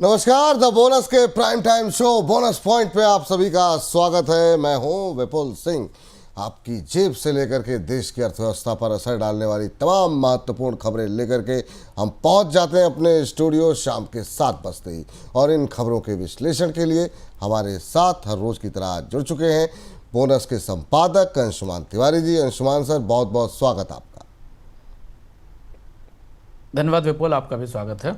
नमस्कार, the bonus के prime time show bonus point पे आप सभी का स्वागत है। मैं हूं विपुल सिंह। आपकी जेब से लेकर के देश की अर्थव्यवस्था पर असर डालने वाली तमाम महत्वपूर्ण खबरें लेकर के हम पहुंच जाते हैं अपने स्टूडियो शाम के 7 बजते ही। और इन खबरों के विश्लेषण के लिए हमारे साथ हर रोज की तरह आज जुड़ चुके हैं बोनस के संपादक अंशुमान तिवारी जी। अंशुमान सर, बहुत बहुत स्वागत आपका। धन्यवाद विपुल, आपका भी स्वागत है।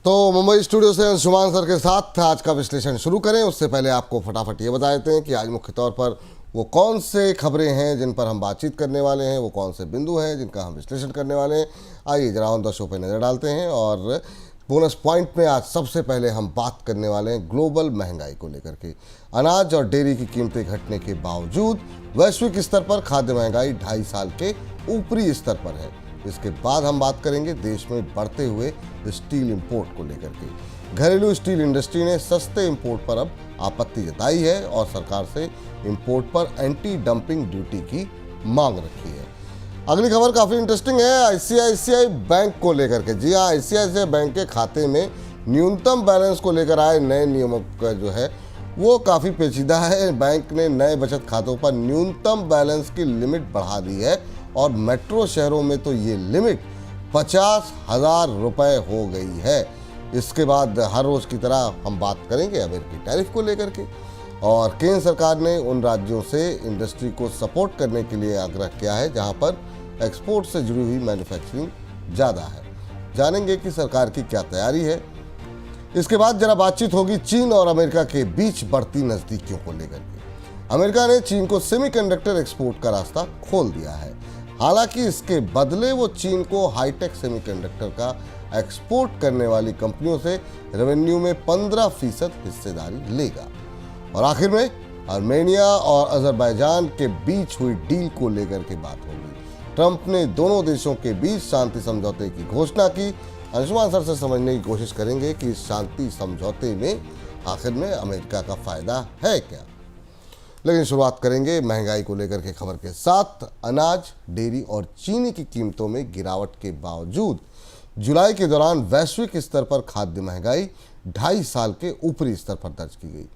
तो मुंबई स्टूडियो से अंशुमान सर के साथ आज का विश्लेषण शुरू करें उससे पहले आपको फटाफट ये बता देते हैं कि आज मुख्य तौर पर वो कौन से खबरें हैं जिन पर हम बातचीत करने वाले हैं, वो कौन से बिंदु हैं जिनका हम विश्लेषण करने वाले हैं। आइए जरा ऑन द शो पे नज़र डालते हैं। और बोनस पॉइंट में आज सबसे पहले हम बात करने वाले हैं ग्लोबल महंगाई को लेकर के। अनाज और डेयरी की कीमतें घटने के बावजूद वैश्विक स्तर पर खाद्य महंगाई 2.5 साल के ऊपरी स्तर पर है। इसके बाद हम बात करेंगे देश में बढ़ते हुए स्टील इंपोर्ट को लेकर के। घरेलू स्टील इंडस्ट्री ने सस्ते इंपोर्ट पर अब आपत्ति जताई है और सरकार से इंपोर्ट पर एंटी डंपिंग ड्यूटी की मांग रखी है। अगली खबर काफ़ी इंटरेस्टिंग है आईसीआईसीआई बैंक को लेकर के। जी हाँ, आईसीआईसीआई बैंक के खाते में न्यूनतम बैलेंस को लेकर आए नए नियमों का जो है वो काफ़ी पेचीदा है। बैंक ने नए बचत खातों पर न्यूनतम बैलेंस की लिमिट बढ़ा दी है और मेट्रो शहरों में तो ये लिमिट 50,000 रुपये हो गई है। इसके बाद हर रोज़ की तरह हम बात करेंगे अमेरिकी टैरिफ को लेकर के। और केंद्र सरकार ने उन राज्यों से इंडस्ट्री को सपोर्ट करने के लिए आग्रह किया है जहां पर एक्सपोर्ट से जुड़ी हुई मैन्युफैक्चरिंग ज़्यादा है। जानेंगे कि सरकार की क्या तैयारी है। इसके बाद जरा बातचीत होगी चीन और अमेरिका के बीच बढ़ती नज़दीकियों को लेकर के। अमेरिका ने चीन को सेमीकंडक्टर एक्सपोर्ट का रास्ता खोल दिया है। हालांकि इसके बदले वो चीन को हाईटेक सेमीकंडक्टर का एक्सपोर्ट करने वाली कंपनियों से रेवेन्यू में 15% हिस्सेदारी लेगा। और आखिर में आर्मेनिया और अजरबैजान के बीच हुई डील को लेकर के बात होगी। ट्रंप ने दोनों देशों के बीच शांति समझौते की घोषणा की। अंशुमान सर से समझने की कोशिश करेंगे कि इस शांति समझौते में आखिर में अमेरिका का फायदा है क्या। लेकिन शुरुआत करेंगे महंगाई को लेकर के खबर के साथ। अनाज, डेयरी और चीनी की कीमतों में गिरावट के बावजूद जुलाई के दौरान वैश्विक स्तर पर खाद्य महंगाई 2.5 साल के ऊपरी स्तर पर दर्ज की गई।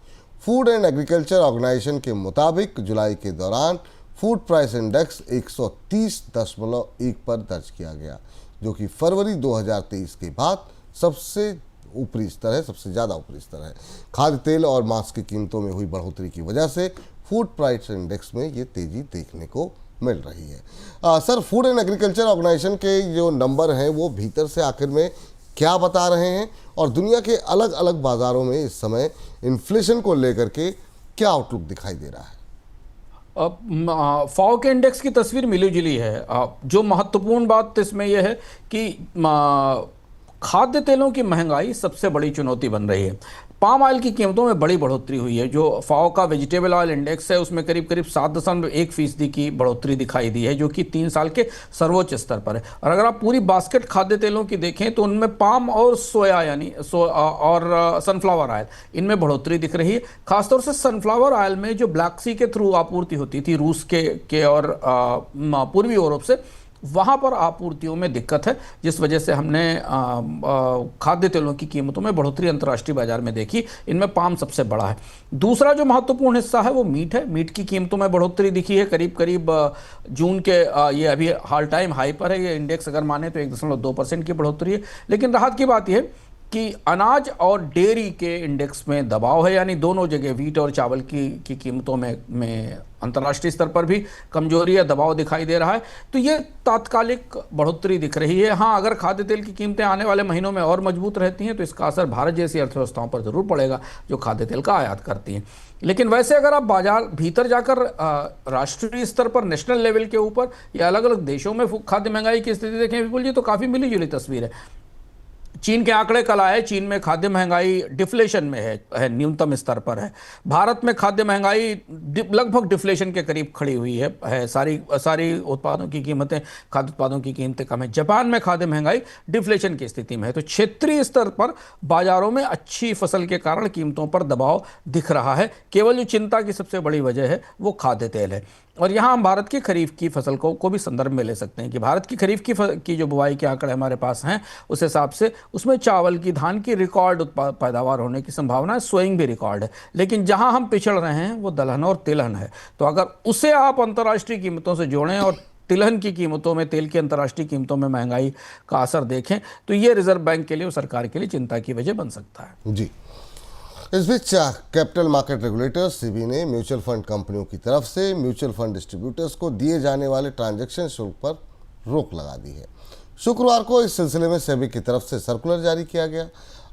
फूड एंड एग्रीकल्चर ऑर्गेनाइजेशन के मुताबिक जुलाई के दौरान फूड प्राइस इंडेक्स 130.1 पर दर्ज किया गया, जो कि फरवरी 2023 के बाद सबसे ऊपरी स्तर है, सबसे ज़्यादा ऊपरी स्तर है। खाद्य तेल और मांस की कीमतों में हुई बढ़ोतरी की वजह से फूड प्राइस इंडेक्स में ये तेज़ी देखने को मिल रही है। Sir, food and agriculture organization के जो नंबर हैं वो भीतर से आखिर में क्या बता रहे हैं और दुनिया के अलग अलग बाज़ारों में इस समय इन्फ्लेशन को लेकर के क्या आउटलुक दिखाई दे रहा है? फाओ के इंडेक्स की तस्वीर मिली जुली है। जो महत्वपूर्ण बात इसमें यह है कि खाद्य तेलों की महंगाई सबसे बड़ी चुनौती बन रही है। पाम ऑयल की कीमतों में बड़ी बढ़ोतरी हुई है। जो फाओ का वेजिटेबल ऑयल इंडेक्स है उसमें करीब 7.1% की बढ़ोतरी दिखाई दी है, जो कि 3 साल के सर्वोच्च स्तर पर है। और अगर आप पूरी बास्केट खाद्य तेलों की देखें तो उनमें पाम और सोया और सनफ्लावर ऑयल, इनमें बढ़ोतरी दिख रही है। खासतौर से सनफ्लावर ऑयल में जो ब्लैक सी के थ्रू आपूर्ति होती थी रूस के और पूर्वी यूरोप से, वहाँ पर आपूर्तियों में दिक्कत है, जिस वजह से हमने खाद्य तेलों की कीमतों में बढ़ोतरी अंतर्राष्ट्रीय बाजार में देखी। इनमें पाम सबसे बड़ा है। दूसरा जो महत्वपूर्ण हिस्सा है वो मीट है। मीट की कीमतों में बढ़ोतरी दिखी है करीब जून के ये अभी हाल टाइम हाई पर है। ये इंडेक्स अगर माने तो 1.2% की बढ़ोतरी है। लेकिन राहत की बात यह कि अनाज और डेयरी के इंडेक्स में दबाव है, यानी दोनों जगह वीट और चावल की कीमतों में अंतर्राष्ट्रीय स्तर पर भी कमजोरी या दबाव दिखाई दे रहा है। तो ये तात्कालिक बढ़ोतरी दिख रही है। हाँ, अगर खाद्य तेल की कीमतें आने वाले महीनों में और मजबूत रहती हैं तो इसका असर भारत जैसी अर्थव्यवस्थाओं पर जरूर पड़ेगा जो खाद्य तेल का आयात करती हैं। लेकिन वैसे अगर आप बाजार भीतर जाकर राष्ट्रीय स्तर पर, नेशनल लेवल के ऊपर या अलग अलग देशों में खाद्य महंगाई की स्थिति देखें विपुल जी, तो काफ़ी मिली जुली तस्वीर है। चीन के आंकड़े कल आए। चीन में खाद्य महंगाई डिफ्लेशन में है, न्यूनतम स्तर पर है। भारत में खाद्य महंगाई लगभग डिफ्लेशन के करीब खड़ी हुई है। सारी उत्पादों की कीमतें, खाद्य उत्पादों की कीमतें कम है। जापान में खाद्य महंगाई डिफ्लेशन की स्थिति में है। तो क्षेत्रीय स्तर पर बाजारों में अच्छी फसल के कारण कीमतों पर दबाव दिख रहा है। केवल जो चिंता की सबसे बड़ी वजह है वो खाद्य तेल है। और यहाँ हम भारत की खरीफ की फसल को भी संदर्भ में ले सकते हैं कि भारत की खरीफ की जो बुवाई के आंकड़े हमारे पास हैं, उस हिसाब से उसमें चावल की, धान की रिकॉर्ड पैदावार होने की संभावना है, सोइंग भी रिकॉर्ड है। लेकिन जहाँ हम पिछड़ रहे हैं वो दलहन और तिलहन है। तो अगर उसे आप अंतर्राष्ट्रीय कीमतों से जोड़ें और तिलहन की कीमतों में, तेल की अंतर्राष्ट्रीय कीमतों में महंगाई का असर देखें, तो ये रिजर्व बैंक के लिए और सरकार के लिए चिंता की वजह बन सकता है। जी। इस बीच कैपिटल मार्केट रेगुलेटर सेबी ने म्यूचुअल फंड कंपनियों की तरफ से म्यूचुअल फंड डिस्ट्रीब्यूटर्स को दिए जाने वाले ट्रांजैक्शन शुल्क पर रोक लगा दी है। शुक्रवार को इस सिलसिले में सेबी की तरफ से सर्कुलर जारी किया गया।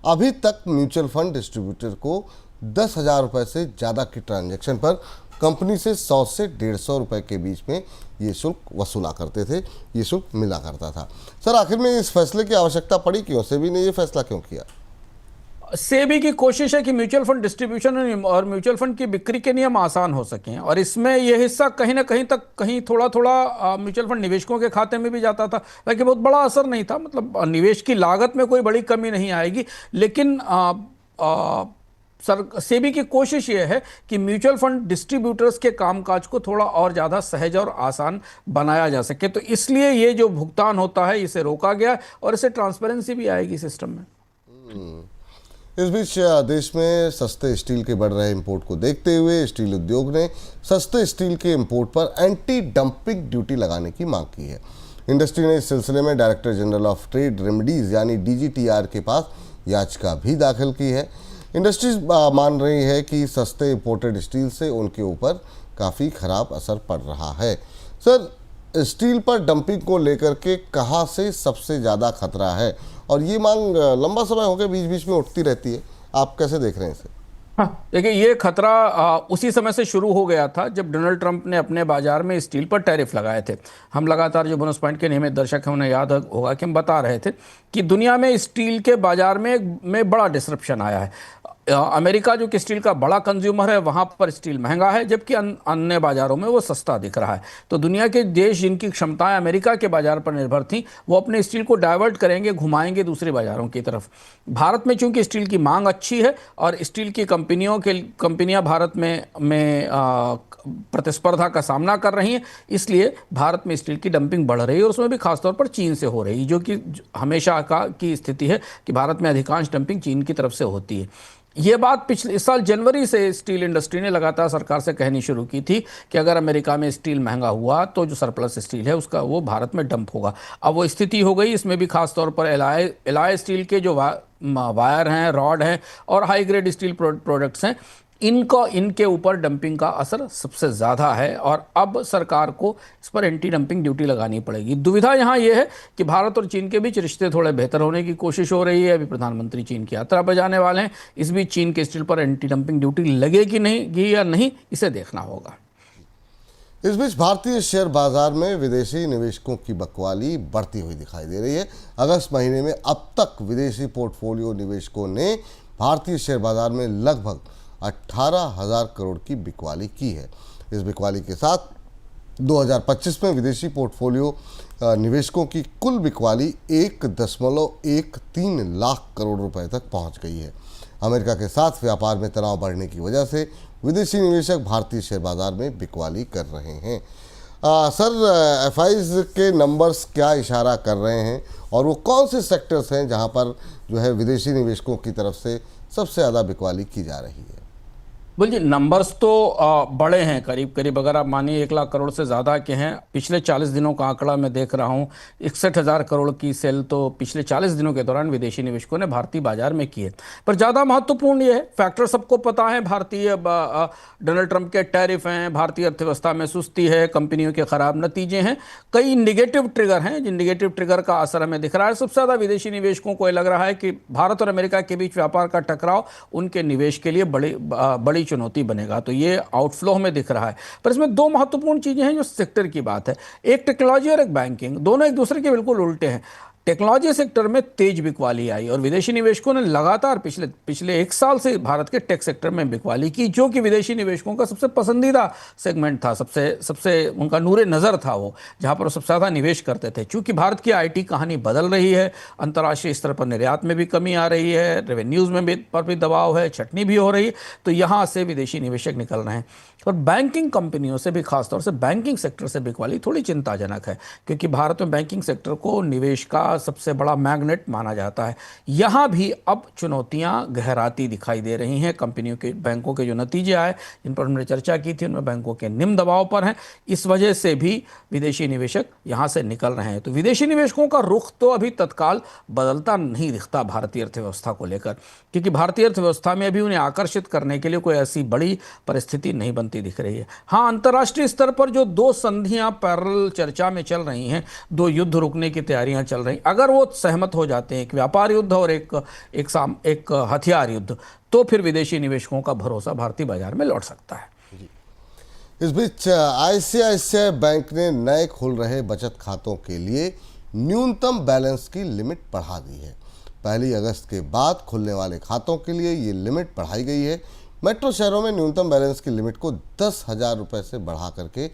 अभी तक म्यूचुअल फंड डिस्ट्रीब्यूटर को 10,000 रुपये से ज़्यादा की ट्रांजैक्शन पर कंपनी से 100 से 150 रुपये के बीच में ये शुल्क वसूला करते थे, ये शुल्क मिला करता था। सर, आखिर में इस फैसले की आवश्यकता पड़ी क्यों? सेबी ने ये फैसला क्यों किया? सेबी की कोशिश है कि म्यूचुअल फंड डिस्ट्रीब्यूशन और म्यूचुअल फंड की बिक्री के नियम आसान हो सकें, और इसमें यह हिस्सा कहीं ना कहीं तक, कहीं थोड़ा थोड़ा म्यूचुअल फंड निवेशकों के खाते में भी जाता था, लेकिन बहुत बड़ा असर नहीं था। मतलब निवेश की लागत में कोई बड़ी कमी नहीं आएगी, लेकिन सेबी की कोशिश यह है कि म्यूचुअल फंड डिस्ट्रीब्यूटर्स के कामकाज को थोड़ा और ज़्यादा सहज और आसान बनाया जा सके। तो इसलिए ये जो भुगतान होता है इसे रोका गया, और इससे ट्रांसपेरेंसी भी आएगी सिस्टम में। इस बीच देश में सस्ते स्टील के बढ़ रहे इंपोर्ट को देखते हुए स्टील उद्योग ने सस्ते स्टील के इंपोर्ट पर एंटी डंपिंग ड्यूटी लगाने की मांग की है। इंडस्ट्री ने इस सिलसिले में director general of trade remedies यानी DGTR के पास याचिका भी दाखिल की है। इंडस्ट्रीज मान रही है कि सस्ते इंपोर्टेड स्टील से उनके ऊपर काफ़ी खराब असर पड़ रहा है। सर, स्टील पर डंपिंग को लेकर के कहाँ से सबसे ज़्यादा खतरा है, और ये मांग लंबा समय हो गया बीच बीच में उठती रहती है, आप कैसे देख रहे हैं इसे? हाँ, देखिए, ये खतरा उसी समय से शुरू हो गया था जब डोनाल्ड ट्रंप ने अपने बाजार में स्टील पर टैरिफ लगाए थे। हम लगातार, जो बोनस पॉइंट के नियमित दर्शक हैं उन्हें याद होगा कि हम बता रहे थे कि दुनिया में स्टील के बाजार में बड़ा डिसरप्शन आया है। अमेरिका जो कि स्टील का बड़ा कंज्यूमर है, वहाँ पर स्टील महंगा है, जबकि अन्य बाज़ारों में वो सस्ता दिख रहा है। तो दुनिया के देश जिनकी क्षमताएं अमेरिका के बाज़ार पर निर्भर थीं, वो अपने स्टील को डाइवर्ट करेंगे, घुमाएंगे दूसरे बाज़ारों की तरफ। भारत में चूंकि स्टील की मांग अच्छी है और स्टील की कंपनियां भारत में प्रतिस्पर्धा का सामना कर रही हैं, इसलिए भारत में स्टील की डंपिंग बढ़ रही है, और उसमें भी खासतौर पर चीन से हो रही है, जो कि हमेशा की स्थिति है कि भारत में अधिकांश डंपिंग चीन की तरफ से होती है। ये बात पिछले इस साल जनवरी से स्टील इंडस्ट्री ने लगातार सरकार से कहनी शुरू की थी कि अगर अमेरिका में स्टील महंगा हुआ तो जो सरप्लस स्टील है उसका वो भारत में डंप होगा। अब वो स्थिति हो गई। इसमें भी खास तौर पर एलॉय स्टील के जो वायर हैं, रॉड हैं और हाई ग्रेड स्टील प्रोडक्ट्स हैं, इनके ऊपर डंपिंग का असर सबसे ज़्यादा है, और अब सरकार को इस पर एंटी डंपिंग ड्यूटी लगानी पड़ेगी। दुविधा यहाँ यह है कि भारत और चीन के बीच रिश्ते थोड़े बेहतर होने की कोशिश हो रही है। अभी प्रधानमंत्री चीन की यात्रा पर जाने वाले हैं। इस बीच चीन के स्टील पर एंटी डंपिंग ड्यूटी लगेगी नहीं या नहीं, इसे देखना होगा। इस बीच भारतीय शेयर बाजार में विदेशी निवेशकों की बकवाली बढ़ती हुई दिखाई दे रही है। अगस्त महीने में अब तक विदेशी पोर्टफोलियो निवेशकों ने भारतीय शेयर बाजार में लगभग 18,000 करोड़ की बिकवाली की है। इस बिकवाली के साथ 2025 में विदेशी पोर्टफोलियो निवेशकों की कुल बिकवाली 1.13 लाख करोड़ रुपए तक पहुंच गई है। अमेरिका के साथ व्यापार में तनाव बढ़ने की वजह से विदेशी निवेशक भारतीय शेयर बाजार में बिकवाली कर रहे हैं। सर, एफआईज के नंबर्स क्या इशारा कर रहे हैं, और वो कौन से सेक्टर्स हैं जहां पर जो है विदेशी निवेशकों की तरफ से सबसे ज़्यादा बिकवाली की जा रही है? बोलिए, नंबर्स तो बड़े हैं, करीब करीब अगर आप मानिए 1 लाख करोड़ से ज़्यादा के हैं। पिछले 40 दिनों का आंकड़ा मैं देख रहा हूँ, 61,000 करोड़ की सेल तो पिछले 40 दिनों के दौरान विदेशी निवेशकों ने भारतीय बाजार में की है। पर ज़्यादा महत्वपूर्ण ये है, फैक्टर सबको पता है, भारतीय डोनाल्ड ट्रंप के टैरिफ हैं, भारतीय अर्थव्यवस्था में सुस्ती है, कंपनियों के खराब नतीजे हैं, कई निगेटिव ट्रिगर हैं जिन निगेटिव ट्रिगर का असर हमें दिख रहा है। सबसे ज़्यादा विदेशी निवेशकों को ये लग रहा है कि भारत और अमेरिका के बीच व्यापार का टकराव उनके निवेश के लिए बड़ी चुनौती बनेगा। तो ये आउटफ्लो हमें दिख रहा है। पर इसमें दो महत्वपूर्ण चीजें हैं जो सेक्टर की बात है, एक टेक्नोलॉजी और एक बैंकिंग, दोनों एक दूसरे के बिल्कुल उल्टे हैं। टेक्नोलॉजी सेक्टर में तेज बिकवाली आई और विदेशी निवेशकों ने लगातार पिछले 1 साल से भारत के टेक सेक्टर में बिकवाली की, जो कि विदेशी निवेशकों का सबसे पसंदीदा सेगमेंट था, सबसे सबसे उनका नूरे नज़र था, वो जहां पर वो सबसे ज़्यादा निवेश करते थे। चूंकि भारत की आईटी कहानी बदल रही है, अंतर्राष्ट्रीय स्तर पर निर्यात में भी कमी आ रही है, रेवेन्यूज़ में भी दबाव है, छटनी भी हो रही है, तो यहाँ से विदेशी निवेशक निकल रहे हैं। और बैंकिंग कंपनियों से भी, खासतौर से बैंकिंग सेक्टर से बिकवाली थोड़ी चिंताजनक है, क्योंकि भारत में बैंकिंग सेक्टर को निवेश का सबसे बड़ा मैग्नेट माना जाता है। यहाँ भी अब चुनौतियाँ गहराती दिखाई दे रही हैं। कंपनियों के, बैंकों के जो नतीजे आए जिन पर हमने चर्चा की थी, उनमें बैंकों के निम्न दबाव पर हैं। इस वजह से भी विदेशी निवेशक यहाँ से निकल रहे हैं। तो विदेशी निवेशकों का रुख तो अभी तत्काल बदलता नहीं दिखता भारतीय अर्थव्यवस्था को लेकर, क्योंकि भारतीय अर्थव्यवस्था में अभी उन्हें आकर्षित करने के लिए कोई ऐसी बड़ी परिस्थिति नहीं बनती दिख रही है। हाँ, अंतर्राष्ट्रीय स्तर पर जो 2 संधियां पैरेलल चर्चा में चल रही हैं, 2 युद्ध रुकने की तैयारियां चल रही, अगर वो सहमत हो जाते हैं, एक व्यापार युद्ध और एक हथियार युद्ध, तो फिर विदेशी निवेशकों का भरोसा भारतीय बाजार में लौट सकता है। इस बीच आईसीआईसीआई बैंक ने नए खुल रहे बचत खातों के लिए न्यूनतम बैलेंस की लिमिट बढ़ा दी है। 1 अगस्त के बाद खुलने वाले खातों के लिए ये लिमिट बढ़ाई गई है। मेट्रो शहरों में न्यूनतम बैलेंस की लिमिट को 10,000 रुपये से बढ़ा करके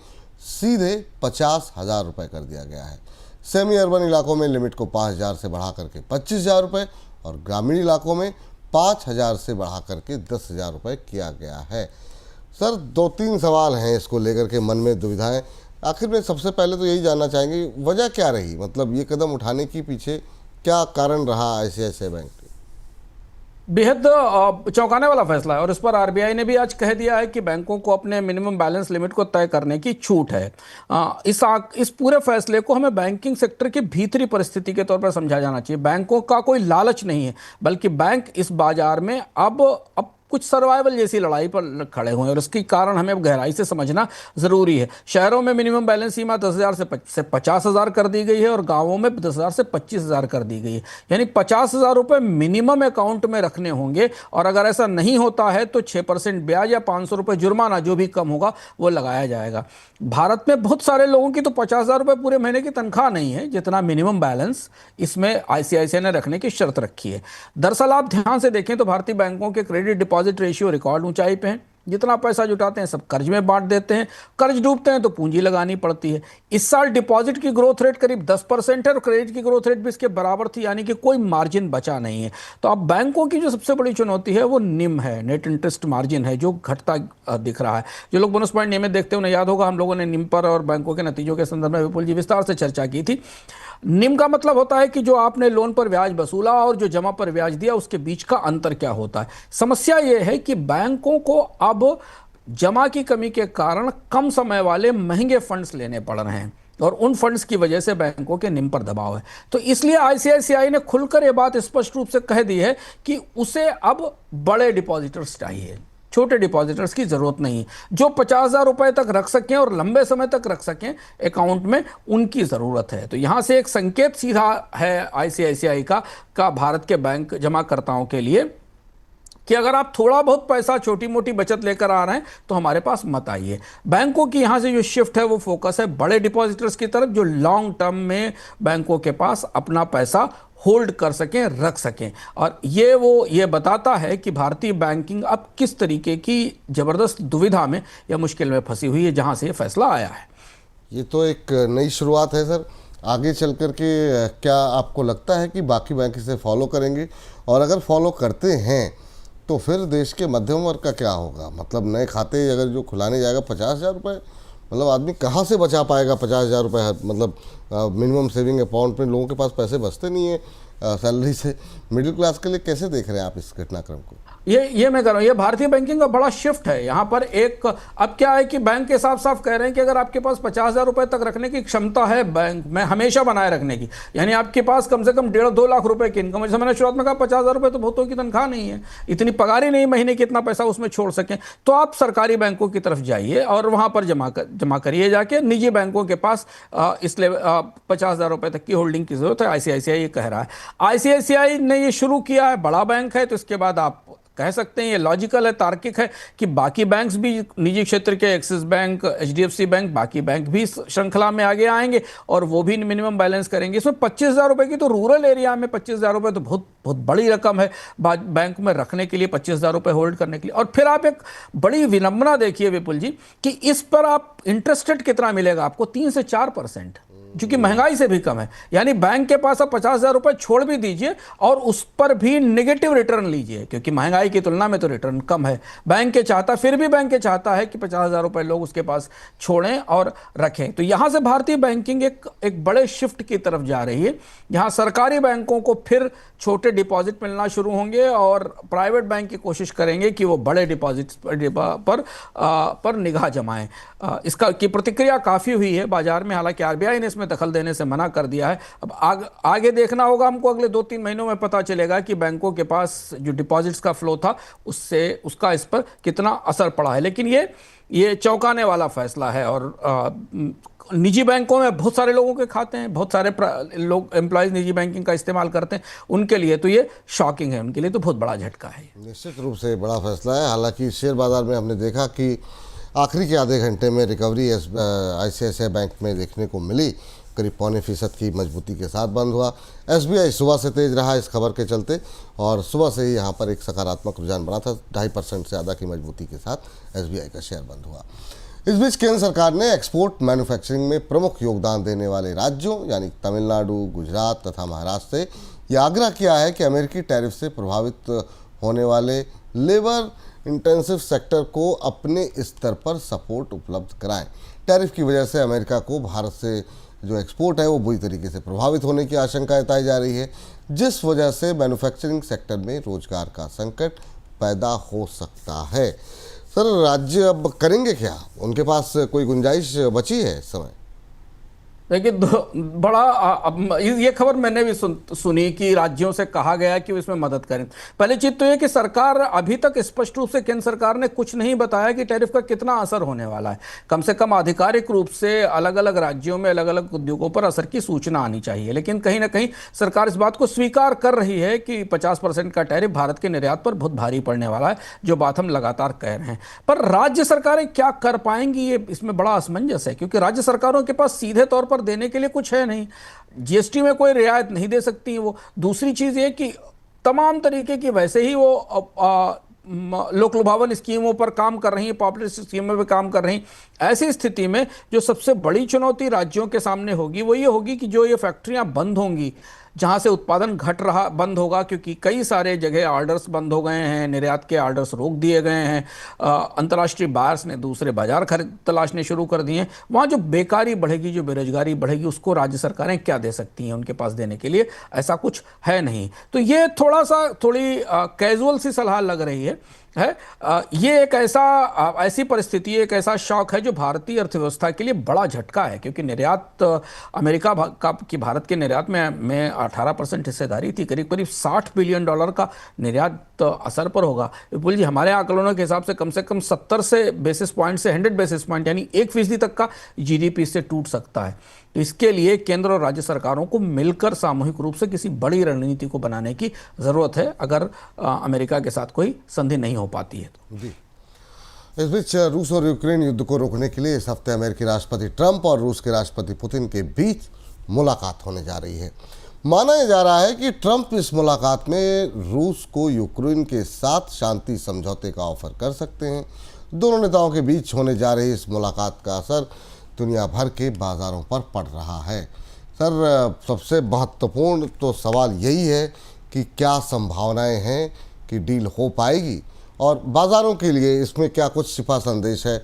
सीधे 50,000 रुपये कर दिया गया है। सेमी अर्बन इलाकों में लिमिट को 5,000 से बढ़ा करके 25,000 रुपये और ग्रामीण इलाकों में 5,000 से बढ़ा करके 10,000 रुपये किया गया है। सर, 2-3 सवाल हैं इसको लेकर के मन में दुविधाएं। आखिर में सबसे पहले तो यही जानना चाहेंगे, वजह क्या रही, मतलब ये कदम उठाने के पीछे क्या कारण रहा आईसीआईसीआई बैंक के? बेहद चौंकाने वाला फैसला है और इस पर आरबीआई ने भी आज कह दिया है कि बैंकों को अपने मिनिमम बैलेंस लिमिट को तय करने की छूट है। इस पूरे फैसले को हमें बैंकिंग सेक्टर की भीतरी परिस्थिति के तौर पर समझा जाना चाहिए। बैंकों का कोई लालच नहीं है, बल्कि बैंक इस बाजार में अब कुछ सर्वाइवल जैसी लड़ाई पर खड़े हुए हैं और उसकी कारण हमें गहराई से समझना ज़रूरी है। शहरों में मिनिमम बैलेंस सीमा 10,000 से 50,000 कर दी गई है और गांवों में 10,000 से 25,000 कर दी गई है। यानी 50,000 रुपये मिनिमम अकाउंट में रखने होंगे और अगर ऐसा नहीं होता है तो 6% ब्याज या 500 रुपये जुर्माना, जो भी कम होगा वो लगाया जाएगा। भारत में बहुत सारे लोगों की तो 50,000 रुपये पूरे महीने की तनख्वाह नहीं है, जितना मिनिमम बैलेंस इसमें आईसीआईसीआई ने रखने की शर्त रखी है। दरअसल आप ध्यान से देखें तो भारतीय बैंकों के क्रेडिट डिपॉजिट रेशियो रिकॉर्ड ऊंचाई पे है। जितना पैसा जुटाते हैं सब कर्ज में बांट देते हैं, कर्ज डूबते हैं तो पूंजी लगानी पड़ती है। इस साल डिपॉजिट की ग्रोथ रेट करीब 10% है और क्रेडिट की ग्रोथ रेट भी इसके बराबर थी, यानी कि कोई मार्जिन बचा नहीं है। तो अब बैंकों की जो सबसे बड़ी चुनौती है वो निम है, नेट इंटरेस्ट मार्जिन है, जो घटता दिख रहा है। जो लोग बोनस पॉइंट नियमित देखते हैं उन्हें याद होगा, हम लोगों ने निम पर और बैंकों के नतीजों के संदर्भ में विपुल जी विस्तार से चर्चा की थी। निम का मतलब होता है कि जो आपने लोन पर ब्याज वसूला और जो जमा पर ब्याज दिया उसके बीच का अंतर क्या होता है। समस्या यह है कि बैंकों को अब जमा की कमी के कारण कम समय वाले महंगे फंड्स लेने पड़ रहे हैं और उन फंड्स की वजह से बैंकों के निम पर दबाव है। तो इसलिए आईसीआईसीआई ने खुलकर यह बात स्पष्ट रूप से कह दी है कि उसे अब बड़े डिपॉजिटर्स चाहिए, छोटे डिपॉजिटर्स की जरूरत नहीं। जो 50,000 रुपए तक रख सकें और लंबे समय तक रख सकें अकाउंट में, उनकी जरूरत है। तो यहां से एक संकेत सीधा है आईसीआईसीआई का भारत के बैंक जमाकर्ताओं के लिए कि अगर आप थोड़ा बहुत पैसा, छोटी मोटी बचत लेकर आ रहे हैं तो हमारे पास मत आइए। बैंकों की यहां से जो शिफ्ट है वो फोकस है बड़े डिपॉजिटर्स की तरफ, जो लॉन्ग टर्म में बैंकों के पास अपना पैसा होल्ड कर सकें, रख सकें। और ये बताता है कि भारतीय बैंकिंग अब किस तरीके की जबरदस्त दुविधा में या मुश्किल में फंसी हुई है, जहां से ये फैसला आया है। ये तो एक नई शुरुआत है सर। आगे चल कर के क्या आपको लगता है कि बाकी बैंक इसे फॉलो करेंगे, और अगर फॉलो करते हैं तो फिर देश के मध्यम वर्ग का क्या होगा? मतलब नए खाते अगर जो खुलाने जाएगा 50,000 रुपये, मतलब आदमी कहाँ से बचा पाएगा 50,000 रुपये? मतलब मिनिमम सेविंग अकाउंट में लोगों के पास पैसे बचते नहीं है सैलरी से। मिडिल क्लास के लिए कैसे देख रहे हैं आप इस घटनाक्रम को? ये मैं कह रहा हूँ, ये भारतीय बैंकिंग का बड़ा शिफ्ट है यहाँ पर। अब क्या है कि बैंक के साफ साफ कह रहे हैं कि अगर आपके पास 50,000 रुपये तक रखने की क्षमता है बैंक में हमेशा बनाए रखने की, यानी आपके पास कम से कम 1.5-2 लाख रुपए की इनकम, जैसे मैंने शुरुआत में कहा 50,000 रुपये तो बहुतों की तनख्वाह नहीं है, इतनी पगार ही नहीं महीने की इतना पैसा उसमें छोड़ सकें, तो आप सरकारी बैंकों की तरफ जाइए और वहाँ पर जमा करिए जाके। निजी बैंकों के पास इसलिए 50,000 रुपये तक की होल्डिंग की जरूरत है, आईसीआईसीआई ये कह रहा है। आईसीआईसीआई ने ये शुरू किया है, बड़ा बैंक है, तो इसके बाद आप कह सकते हैं, ये लॉजिकल है, तार्किक है कि बाकी बैंक्स भी, निजी क्षेत्र के एक्सिस बैंक, एचडीएफसी बैंक, बाकी बैंक भी इस श्रृंखला में आगे आएंगे और वो भी मिनिमम बैलेंस करेंगे। इसमें 25,000 रुपए की, तो रूरल एरिया में 25,000 रुपए तो बहुत बहुत बड़ी रकम है बैंक में रखने के लिए, 25,000 रुपए होल्ड करने के लिए। और फिर आप एक बड़ी विनम्रता देखिए विपुल जी कि इस पर आप इंटरेस्ट रेट कितना मिलेगा आपको, 3 से 4%, जो कि महंगाई से भी कम है। यानी बैंक के पास आप 50,000 रुपए छोड़ भी दीजिए और उस पर भी नेगेटिव रिटर्न लीजिए, क्योंकि महंगाई की तुलना में तो रिटर्न कम है। बैंक के चाहता, फिर भी बैंक के चाहता है कि 50,000 रुपए लोग उसके पास छोड़ें और रखें। तो यहां से भारतीय बैंकिंग एक बड़े शिफ्ट की तरफ जा रही है। यहां सरकारी बैंकों को फिर छोटे डिपॉजिट मिलना शुरू होंगे और प्राइवेट बैंक की कोशिश करेंगे कि वो बड़े डिपॉजिट पर निगाह जमाएं। इसका की प्रतिक्रिया काफ़ी हुई है बाजार में, हालांकि आरबीआई ने इसमें दखल देने से मना कर दिया है। अब आगे देखना होगा हमको, अगले 2-3 महीनों में पता चलेगा कि बैंकों के पास जो डिपॉजिट्स का फ्लो था उसका इस पर कितना असर पड़ा है। लेकिन ये चौंकाने वाला फैसला है। और निजी बैंकों में बहुत सारे लोगों के खाते हैं, बहुत सारे लोग एम्प्लॉयज निजी बैंकिंग का इस्तेमाल करते हैं, उनके लिए तो ये शॉकिंग है, उनके लिए तो बहुत बड़ा झटका है। निश्चित रूप से बड़ा फैसला है। हालांकि शेयर बाजार में हमने देखा कि आखिरी के आधे घंटे में रिकवरी आईसीआईसीआई बैंक में देखने को मिली, करीब 0.25% की मजबूती के साथ बंद हुआ। एसबीआई सुबह से तेज रहा इस खबर के चलते, और सुबह से ही यहाँ पर एक सकारात्मक रुझान बना था। 2.5% से ज़्यादा की मजबूती के साथ एसबीआई का शेयर बंद हुआ। इस बीच केंद्र सरकार ने एक्सपोर्ट मैन्युफैक्चरिंग में प्रमुख योगदान देने वाले राज्यों यानी तमिलनाडु, गुजरात तथा महाराष्ट्र से यह आग्रह किया है कि अमेरिकी टैरिफ से प्रभावित होने वाले लेबर इंटेंसिव सेक्टर को अपने स्तर पर सपोर्ट उपलब्ध कराएं। टैरिफ की वजह से अमेरिका को भारत से जो एक्सपोर्ट है वो बुरी तरीके से प्रभावित होने की आशंका जताई जा रही है, जिस वजह से मैन्युफैक्चरिंग सेक्टर में रोजगार का संकट पैदा हो सकता है। सर, राज्य अब करेंगे क्या? उनके पास कोई गुंजाइश बची है इस समय? देखिए, बड़ा ये खबर मैंने भी सुनी कि राज्यों से कहा गया कि वो इसमें मदद करें। पहली चीज तो ये कि सरकार अभी तक स्पष्ट रूप से, केंद्र सरकार ने कुछ नहीं बताया कि टैरिफ का कितना असर होने वाला है। कम से कम आधिकारिक रूप से अलग अलग राज्यों में अलग अलग उद्योगों पर असर की सूचना आनी चाहिए। लेकिन कहीं ना कहीं सरकार इस बात को स्वीकार कर रही है कि 50% का टैरिफ भारत के निर्यात पर बहुत भारी पड़ने वाला है, जो बात हम लगातार कह रहे हैं। पर राज्य सरकारें क्या कर पाएंगी, ये इसमें बड़ा असमंजस है, क्योंकि राज्य सरकारों के पास सीधे तौर पर देने के लिए कुछ है नहीं। जीएसटी में कोई रियायत नहीं दे सकती वो। दूसरी चीज ये कि तमाम तरीके की वैसे ही वो लोक लुभावन स्कीमों पर काम कर रही हैं, पॉपुलर स्कीमों पर काम कर रही हैं। ऐसी स्थिति में जो सबसे बड़ी चुनौती राज्यों के सामने होगी वो ये होगी कि जो ये फैक्ट्रियां बंद होंगी, जहां से उत्पादन बंद होगा, क्योंकि कई सारे जगह ऑर्डर्स बंद हो गए हैं, निर्यात के ऑर्डर्स रोक दिए गए हैं, अंतर्राष्ट्रीय बायर्स ने दूसरे बाजार तलाशने शुरू कर दिए हैं। वहाँ जो बेकारी बढ़ेगी, जो बेरोजगारी बढ़ेगी, उसको राज्य सरकारें क्या दे सकती हैं? उनके पास देने के लिए ऐसा कुछ है नहीं। तो ये थोड़ी कैजुअल सी सलाह लग रही है। ये एक ऐसी परिस्थिति, एक ऐसा शॉक है जो भारतीय अर्थव्यवस्था के लिए बड़ा झटका है, क्योंकि निर्यात अमेरिका की भारत के निर्यात में 18% हिस्सेदारी थी। करीब करीब $60 बिलियन का निर्यात असर पर होगा। विपुल जी, हमारे आकलनों के हिसाब से कम 70 से बेसिस पॉइंट से 100 बेसिस पॉइंट यानी 1% तक का जीडीपी से टूट सकता है। तो इसके लिए केंद्र और राज्य सरकारों को मिलकर सामूहिक रूप से किसी बड़ी रणनीति को बनाने की जरूरत है, अगर अमेरिका के साथ कोई संधि नहीं हो पाती है तो। जी। इस बीच रूस और यूक्रेन युद्ध को रोकने के लिए इस हफ्ते अमेरिकी राष्ट्रपति ट्रंप और रूस के राष्ट्रपति पुतिन के बीच मुलाकात होने जा रही है। माना जा रहा है कि ट्रंप इस मुलाकात में रूस को यूक्रेन के साथ शांति समझौते का ऑफर कर सकते हैं। दोनों नेताओं के बीच होने जा रही इस मुलाकात का असर दुनिया भर के बाज़ारों पर पड़ रहा है। सर, सबसे महत्वपूर्ण तो सवाल यही है कि क्या संभावनाएं हैं कि डील हो पाएगी, और बाज़ारों के लिए इसमें क्या कुछ छिपा संदेश है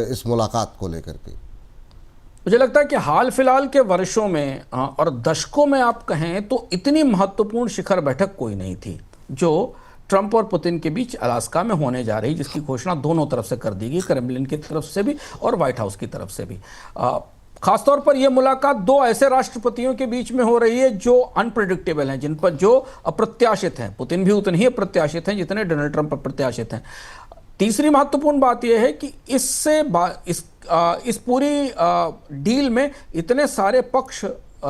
इस मुलाकात को लेकर के? मुझे लगता है कि हाल फिलहाल के वर्षों में और दशकों में आप कहें तो इतनी महत्वपूर्ण शिखर बैठक कोई नहीं थी जो ट्रंप और पुतिन के बीच अलास्का में होने जा रही, जिसकी घोषणा दोनों तरफ से कर दी गई, क्रेमलिन की तरफ से भी और व्हाइट हाउस की तरफ से भी। खासतौर पर यह मुलाकात दो ऐसे राष्ट्रपतियों के बीच में हो रही है जो अनप्रेडिक्टेबल हैं, जिन पर जो अप्रत्याशित हैं। पुतिन भी उतने ही अप्रत्याशित हैं जितने डोनाल्ड ट्रंप अप्रत्याशित हैं। तीसरी महत्वपूर्ण बात यह है कि इस पूरी डील में इतने सारे पक्ष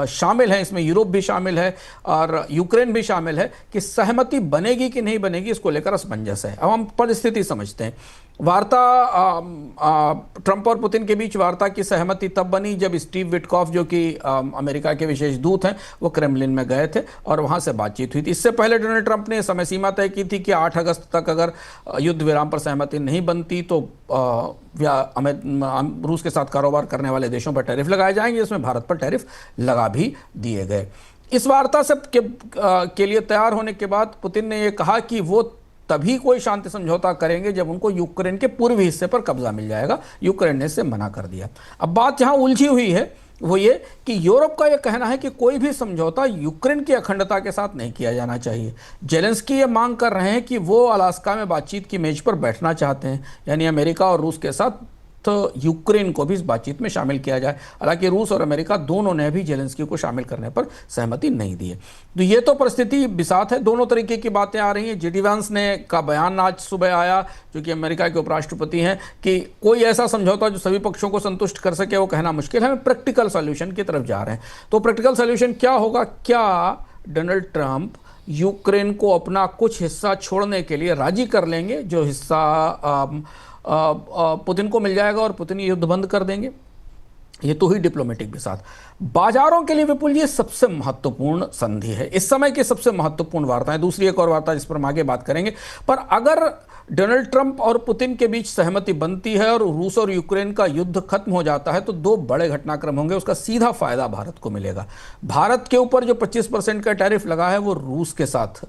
शामिल हैं, इसमें यूरोप भी शामिल है और यूक्रेन भी शामिल है, कि सहमति बनेगी कि नहीं बनेगी इसको लेकर असमंजस है। अब हम परिस्थिति समझते हैं। वार्ता ट्रंप और पुतिन के बीच वार्ता की सहमति तब बनी जब स्टीव विटकॉफ, जो कि अमेरिका के विशेष दूत हैं, वो क्रेमलिन में गए थे और वहां से बातचीत हुई थी। इससे पहले डोनाल्ड ट्रंप ने समय सीमा तय की थी कि 8 अगस्त तक अगर युद्ध विराम पर सहमति नहीं बनती तो रूस के साथ कारोबार करने वाले देशों पर टैरिफ लगाए जाएंगे, जिसमें भारत पर टैरिफ लगा भी दिए गए। इस वार्ता से के लिए तैयार होने के बाद पुतिन ने यह कहा कि वो तभी कोई शांति समझौता करेंगे जब उनको यूक्रेन के पूर्वी हिस्से पर कब्जा मिल जाएगा। यूक्रेन ने इसे मना कर दिया। अब बात जहां उलझी हुई है वो ये कि यूरोप का यह कहना है कि कोई भी समझौता यूक्रेन की अखंडता के साथ नहीं किया जाना चाहिए। जेलेंस्की ये मांग कर रहे हैं कि वो अलास्का में बातचीत की मेज पर बैठना चाहते हैं, यानी अमेरिका और रूस के साथ तो यूक्रेन को भी इस बातचीत में शामिल किया जाए। हालांकि रूस और अमेरिका दोनों ने भी जेलेंस्की को शामिल करने पर सहमति नहीं दी है। तो ये तो परिस्थिति बिसात है, दोनों तरीके की बातें आ रही हैं। जेडी वांस ने का बयान आज सुबह आया, जो कि अमेरिका के उपराष्ट्रपति हैं, कि कोई ऐसा समझौता जो सभी पक्षों को संतुष्ट कर सके वो कहना मुश्किल है, हम प्रैक्टिकल सॉल्यूशन की तरफ जा रहे हैं। तो प्रैक्टिकल सॉल्यूशन क्या होगा? क्या डोनाल्ड ट्रंप यूक्रेन को अपना कुछ हिस्सा छोड़ने के लिए राजी कर लेंगे, जो हिस्सा पुतिन को मिल जाएगा और पुतिन युद्ध बंद कर देंगे? ये तो ही डिप्लोमेटिक के साथ। बाजारों के लिए विपुल ये सबसे महत्वपूर्ण संधि है, इस समय की सबसे महत्वपूर्ण वार्ता है। दूसरी एक और वार्ता जिस पर हम आगे बात करेंगे। पर अगर डोनाल्ड ट्रंप और पुतिन के बीच सहमति बनती है और रूस और यूक्रेन का युद्ध खत्म हो जाता है तो 2 बड़े घटनाक्रम होंगे। उसका सीधा फायदा भारत को मिलेगा। भारत के ऊपर जो 25% का टैरिफ लगा है वो रूस के साथ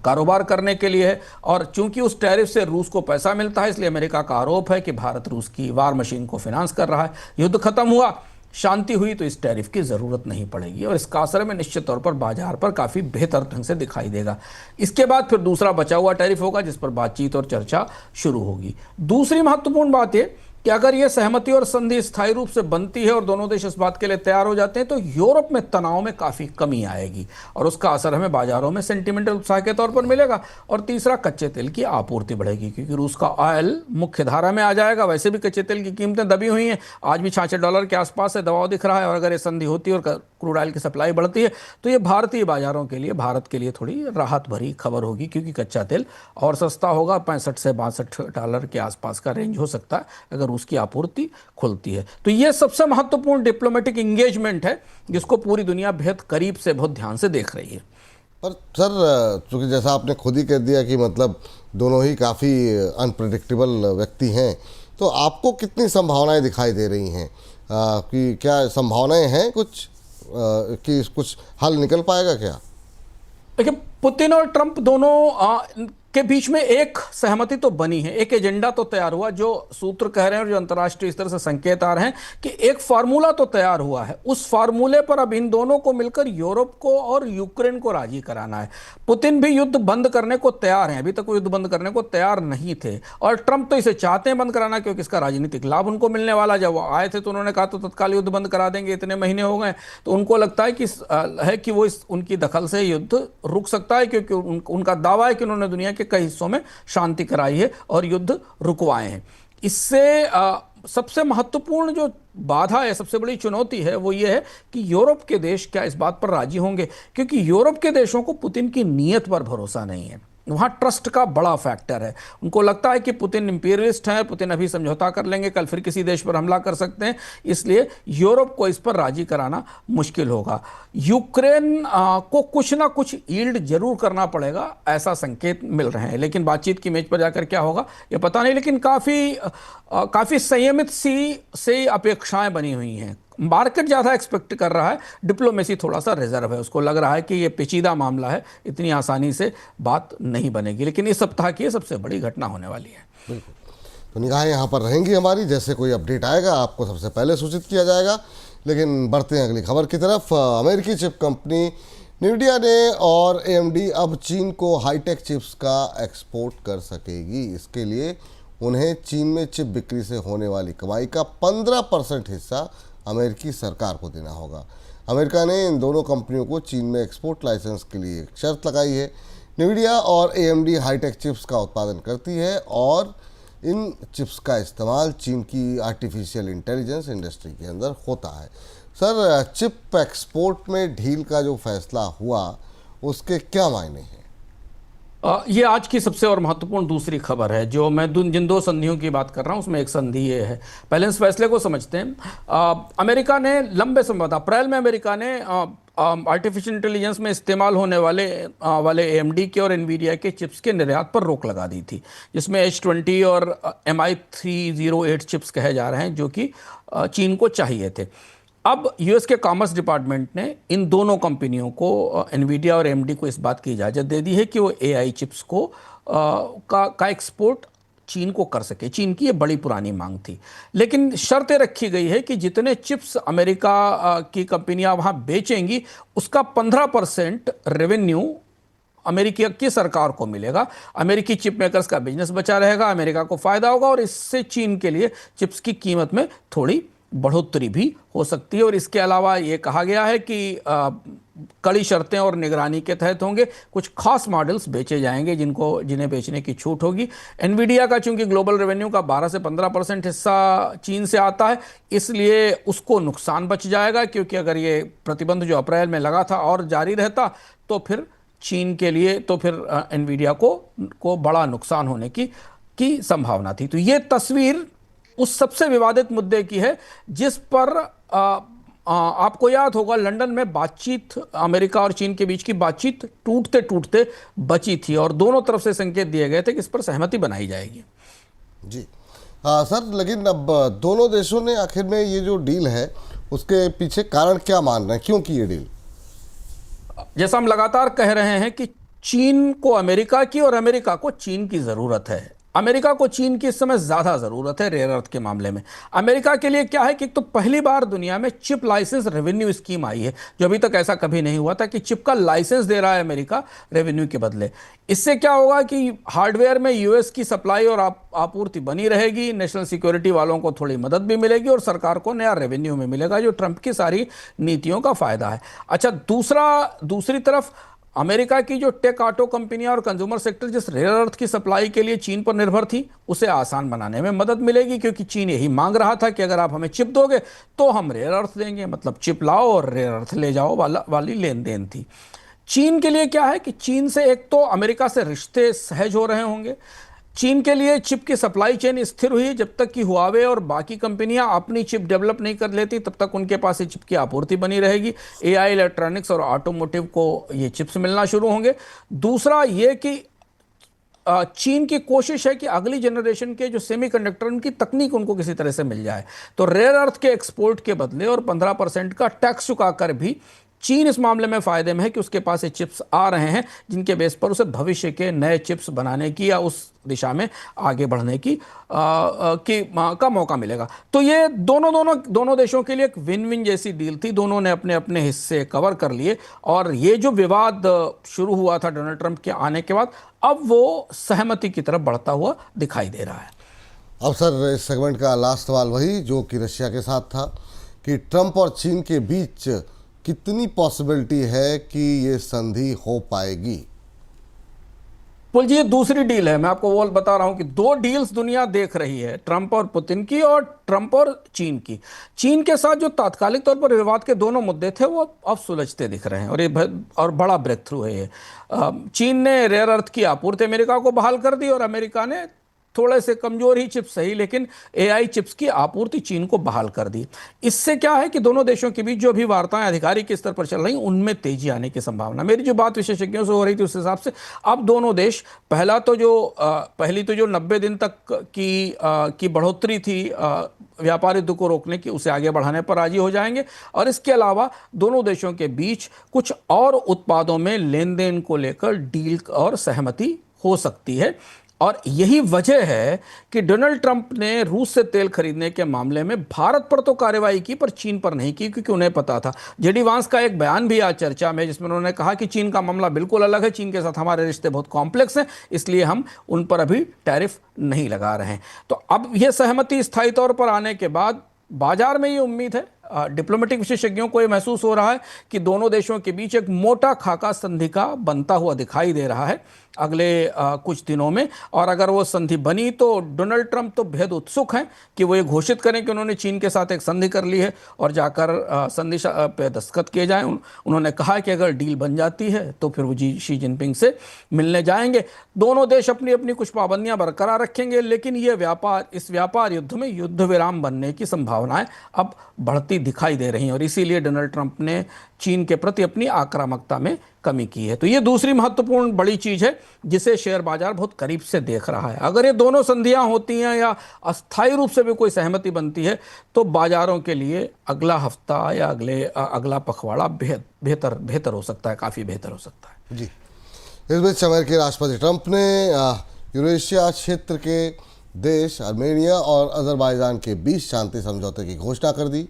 कारोबार करने के लिए है, और चूंकि उस टैरिफ से रूस को पैसा मिलता है, इसलिए अमेरिका का आरोप है कि भारत रूस की वार मशीन को फिनांस कर रहा है। युद्ध खत्म हुआ, शांति हुई तो इस टैरिफ की जरूरत नहीं पड़ेगी और इसका असर में निश्चित तौर पर बाजार पर काफी बेहतर ढंग से दिखाई देगा। इसके बाद फिर दूसरा बचा हुआ टैरिफ होगा जिस पर बातचीत और चर्चा शुरू होगी। दूसरी महत्वपूर्ण बात यह कि अगर यह सहमति और संधि स्थायी रूप से बनती है और दोनों देश इस बात के लिए तैयार हो जाते हैं तो यूरोप में तनाव में काफी कमी आएगी और उसका असर हमें बाजारों में सेंटिमेंटल उत्साह के तौर पर मिलेगा। और तीसरा, कच्चे तेल की आपूर्ति बढ़ेगी क्योंकि रूस का ऑयल मुख्य धारा में आ जाएगा। वैसे भी कच्चे तेल की कीमतें दबी हुई हैं, आज भी $66 के आसपास है, दबाव दिख रहा है। और अगर ये संधि होती है और क्रूड ऑयल की सप्लाई बढ़ती है तो ये भारतीय बाजारों के लिए, भारत के लिए थोड़ी राहत भरी खबर होगी, क्योंकि कच्चा तेल और सस्ता होगा। $65 से $62 के आसपास का रेंज हो सकता है अगर उसकी आपूर्ति खुलती है। तो ये सबसे महत्वपूर्ण डिप्लोमेटिक इंगेजमेंट है जिसको पूरी दुनिया बेहद करीब से, बहुत ध्यान से देख रही है। पर सर, चूँकि जैसा आपने खुद ही कह दिया कि मतलब दोनों ही काफ़ी अनप्रेडिक्टेबल व्यक्ति हैं, तो आपको कितनी संभावनाएं दिखाई दे रही हैं कि क्या संभावनाएं हैं कुछ कि कुछ हल निकल पाएगा क्या? देखिए, पुतिन और ट्रंप दोनों के बीच में एक सहमति तो बनी है, एक एजेंडा तो तैयार हुआ। जो सूत्र कह रहे हैं और जो अंतर्राष्ट्रीय स्तर से संकेत आ रहे हैं कि एक फार्मूला तो तैयार हुआ है। उस फार्मूले पर अब इन दोनों को मिलकर यूरोप को और यूक्रेन को राजी कराना है। पुतिन भी युद्ध बंद करने को तैयार हैं, अभी तक वो युद्ध बंद करने को तैयार नहीं थे, और ट्रंप तो इसे चाहते हैं बंद कराना क्योंकि इसका राजनीतिक लाभ उनको मिलने वाला। जब वो आए थे तो उन्होंने कहा तो तत्काल युद्ध बंद करा देंगे, इतने महीने हो गए, तो उनको लगता है कि वो उनकी दखल से युद्ध रुक सकता है, क्योंकि उनका दावा है कि उन्होंने दुनिया के कई हिस्सों में शांति कराई है और युद्ध रुकवाए हैं। इससे सबसे महत्वपूर्ण जो बाधा है, सबसे बड़ी चुनौती है, वो ये है कि यूरोप के देश क्या इस बात पर राजी होंगे, क्योंकि यूरोप के देशों को पुतिन की नीयत पर भरोसा नहीं है। वहाँ ट्रस्ट का बड़ा फैक्टर है। उनको लगता है कि पुतिन इंपीरियलिस्ट है, पुतिन अभी समझौता कर लेंगे, कल फिर किसी देश पर हमला कर सकते हैं, इसलिए यूरोप को इस पर राजी कराना मुश्किल होगा। यूक्रेन को कुछ ना कुछ यील्ड जरूर करना पड़ेगा, ऐसा संकेत मिल रहे हैं, लेकिन बातचीत की मेज पर जाकर क्या होगा ये पता नहीं। लेकिन काफ़ी संयमित सी से अपेक्षाएं बनी हुई हैं। मार्केट ज़्यादा एक्सपेक्ट कर रहा है, डिप्लोमेसी थोड़ा सा रिजर्व है। उसको लग रहा है कि ये पेचीदा मामला है, इतनी आसानी से बात नहीं बनेगी। लेकिन इस सप्ताह की सबसे बड़ी घटना होने वाली है। बिल्कुल, तो निगाहें यहाँ पर रहेंगी हमारी। जैसे कोई अपडेट आएगा आपको सबसे पहले सूचित किया जाएगा। लेकिन बढ़ते हैं अगली खबर की तरफ। अमेरिकी चिप कंपनी न्यूडिया ने और AMD अब चीन को हाईटेक चिप्स का एक्सपोर्ट कर सकेगी। इसके लिए उन्हें चीन में चिप बिक्री से होने वाली कमाई का 15% हिस्सा अमेरिकी सरकार को देना होगा। अमेरिका ने इन दोनों कंपनियों को चीन में एक्सपोर्ट लाइसेंस के लिए एक शर्त लगाई है। न्वीडिया और AMD हाईटेक चिप्स का उत्पादन करती है और इन चिप्स का इस्तेमाल चीन की आर्टिफिशियल इंटेलिजेंस इंडस्ट्री के अंदर होता है। सर, चिप एक्सपोर्ट में ढील का जो फैसला हुआ उसके क्या मायने हैं? ये आज की सबसे और महत्वपूर्ण दूसरी खबर है। जो मैं जिन दो संधियों की बात कर रहा हूं उसमें एक संधि ये है। पहले इस फैसले को समझते हैं। अमेरिका ने लंबे समय बाद अप्रैल में अमेरिका ने आर्टिफिशियल इंटेलिजेंस में इस्तेमाल होने वाले AMD के और एनवीडिया के चिप्स के निर्यात पर रोक लगा दी थी, जिसमें H20 और MI308 चिप्स कहे जा रहे हैं, जो कि चीन को चाहिए थे। अब यूएस के कॉमर्स डिपार्टमेंट ने इन दोनों कंपनियों को, एनवीडिया और AMD को, इस बात की इजाज़त दे दी है कि वो AI चिप्स को का एक्सपोर्ट चीन को कर सके। चीन की ये बड़ी पुरानी मांग थी, लेकिन शर्तें रखी गई है कि जितने चिप्स अमेरिका की कंपनियां वहां बेचेंगी उसका 15% रेवेन्यू अमेरिका की सरकार को मिलेगा। अमेरिकी चिप मेकर्स का बिजनेस बचा रहेगा, अमेरिका को फायदा होगा और इससे चीन के लिए चिप्स की कीमत में थोड़ी बढ़ोतरी भी हो सकती है। और इसके अलावा ये कहा गया है कि कड़ी शर्तें और निगरानी के तहत होंगे। कुछ खास मॉडल्स बेचे जाएंगे जिन्हें बेचने की छूट होगी। एनवीडिया का चूंकि ग्लोबल रेवेन्यू का 12 से 15% हिस्सा चीन से आता है, इसलिए उसको नुकसान बच जाएगा, क्योंकि अगर ये प्रतिबंध जो अप्रैल में लगा था और जारी रहता तो फिर चीन के लिए, तो फिर एनवीडिया को बड़ा नुकसान होने की संभावना थी। तो ये तस्वीर उस सबसे विवादित मुद्दे की है जिस पर आपको याद होगा लंदन में बातचीत, अमेरिका और चीन के बीच की बातचीत टूटते टूटते बची थी और दोनों तरफ से संकेत दिए गए थे कि इस पर सहमति बनाई जाएगी। जी सर, लेकिन अब दोनों देशों ने आखिर में ये जो डील है उसके पीछे कारण क्या मान रहे हैं, क्यों की ये डील? जैसा हम लगातार कह रहे हैं कि चीन को अमेरिका की और अमेरिका को चीन की जरूरत है। अमेरिका को चीन की इस समय ज्यादा जरूरत है रेयर अर्थ के मामले में। अमेरिका के लिए क्या है कि तो पहली बार दुनिया में चिप लाइसेंस रेवेन्यू स्कीम आई है, जो अभी तक ऐसा कभी नहीं हुआ था कि चिप का लाइसेंस दे रहा है अमेरिका रेवेन्यू के बदले। इससे क्या होगा कि हार्डवेयर में यूएस की सप्लाई और आपूर्ति बनी रहेगी, नेशनल सिक्योरिटी वालों को थोड़ी मदद भी मिलेगी और सरकार को नया रेवेन्यू में मिलेगा, जो ट्रंप की सारी नीतियों का फायदा है। अच्छा, दूसरी तरफ अमेरिका की जो टेक ऑटो कंपनियां और कंज्यूमर सेक्टर जिस रेयर अर्थ की सप्लाई के लिए चीन पर निर्भर थी, उसे आसान बनाने में मदद मिलेगी, क्योंकि चीन यही मांग रहा था कि अगर आप हमें चिप दोगे तो हम रेयर अर्थ देंगे। मतलब चिप लाओ और रेयर अर्थ ले जाओ वाली लेन देन थी। चीन के लिए क्या है कि चीन से एक तो अमेरिका से रिश्ते सहज हो रहे होंगे। चीन के लिए चिप की सप्लाई चेन स्थिर हुई। जब तक कि हुआवे और बाकी कंपनियां अपनी चिप डेवलप नहीं कर लेती, तब तक उनके पास ये चिप की आपूर्ति बनी रहेगी। AI, इलेक्ट्रॉनिक्स और ऑटोमोटिव को ये चिप्स मिलना शुरू होंगे। दूसरा ये कि चीन की कोशिश है कि अगली जनरेशन के जो सेमीकंडक्टर, उनकी तकनीक उनको किसी तरह से मिल जाए। तो रेयर अर्थ के एक्सपोर्ट के बदले और 15% का टैक्स चुकाकर भी चीन इस मामले में फायदे में है कि उसके पास ये चिप्स आ रहे हैं, जिनके बेस पर उसे भविष्य के नए चिप्स बनाने की या उस दिशा में आगे बढ़ने का मौका मिलेगा। तो ये दोनों देशों के लिए एक विन विन जैसी डील थी। दोनों ने अपने अपने हिस्से कवर कर लिए और ये जो विवाद शुरू हुआ था डोनाल्ड ट्रंप के आने के बाद, अब वो सहमति की तरफ बढ़ता हुआ दिखाई दे रहा है। अब सर, इस सेगमेंट का लास्ट सवाल वही जो कि रशिया के साथ था कि ट्रंप और चीन के बीच कितनी पॉसिबिलिटी है कि ये संधि हो पाएगी? पुल जी, ये दूसरी डील है। मैं आपको वो बता रहा हूं कि 2 डील्स दुनिया देख रही है, ट्रंप और पुतिन की और ट्रंप और चीन की। चीन के साथ जो तात्कालिक तौर पर विवाद के दोनों मुद्दे थे वो अब सुलझते दिख रहे हैं और ये और बड़ा ब्रेक थ्रू है ये। चीन ने रेयर अर्थ की आपूर्ति अमेरिका को बहाल कर दी और अमेरिका ने थोड़े से कमजोर ही चिप्स सही, लेकिन AI चिप्स की आपूर्ति चीन को बहाल कर दी। इससे क्या है कि दोनों देशों के बीच जो भी वार्ताएं आधिकारिक स्तर पर चल रही, उनमें तेजी आने की संभावना। मेरी जो बात विशेषज्ञों से हो रही थी उस हिसाब से अब दोनों देश पहली तो जो 90 दिन तक की बढ़ोतरी थी व्यापार युद्ध को रोकने की, उसे आगे बढ़ाने पर राजी हो जाएंगे। और इसके अलावा दोनों देशों के बीच कुछ और उत्पादों में लेन देन को लेकर डील और सहमति हो सकती है। और यही वजह है कि डोनाल्ड ट्रंप ने रूस से तेल खरीदने के मामले में भारत पर तो कार्रवाई की पर चीन पर नहीं की, क्योंकि उन्हें पता था। जेडी वांस का एक बयान भी आज चर्चा में, जिसमें उन्होंने कहा कि चीन का मामला बिल्कुल अलग है, चीन के साथ हमारे रिश्ते बहुत कॉम्प्लेक्स हैं, इसलिए हम उन पर अभी टैरिफ नहीं लगा रहे हैं। तो अब यह सहमति स्थायी तौर पर आने के बाद बाजार में ये उम्मीद है, डिप्लोमेटिक विशेषज्ञों को यह महसूस हो रहा है कि दोनों देशों के बीच एक मोटा खाका संधि का बनता हुआ दिखाई दे रहा है। अगले कुछ दिनों में। और अगर वो संधि बनी तो डोनाल्ड ट्रंप तो बेहद उत्सुक हैं कि वो ये घोषित करें कि उन्होंने चीन के साथ एक संधि कर ली है और जाकर संधि पे दस्तखत किए जाएं। उन्होंने कहा कि अगर डील बन जाती है तो फिर वो शी जिनपिंग से मिलने जाएंगे। दोनों देश अपनी अपनी कुछ पाबंदियां बरकरार रखेंगे, लेकिन ये इस व्यापार युद्ध में युद्ध विराम बनने की संभावनाएं अब बढ़ती दिखाई दे रही हैं और इसीलिए डोनाल्ड ट्रंप ने चीन के प्रति अपनी आक्रामकता में कमी की है। तो ये दूसरी महत्वपूर्ण बड़ी चीज है जिसे शेयर बाजार बहुत करीब से देख रहा है। अगर ये दोनों संधियां होती हैं या अस्थायी रूप से भी कोई सहमति बनती है तो बाजारों के लिए अगला हफ्ता या अगला पखवाड़ा बेहतर हो सकता है, काफी बेहतर हो सकता है। जी, इस बीच अमेरिकी राष्ट्रपति ट्रंप ने यूरेशिया क्षेत्र के देश आर्मेनिया और अजरबैजान के बीच शांति समझौते की घोषणा कर दी।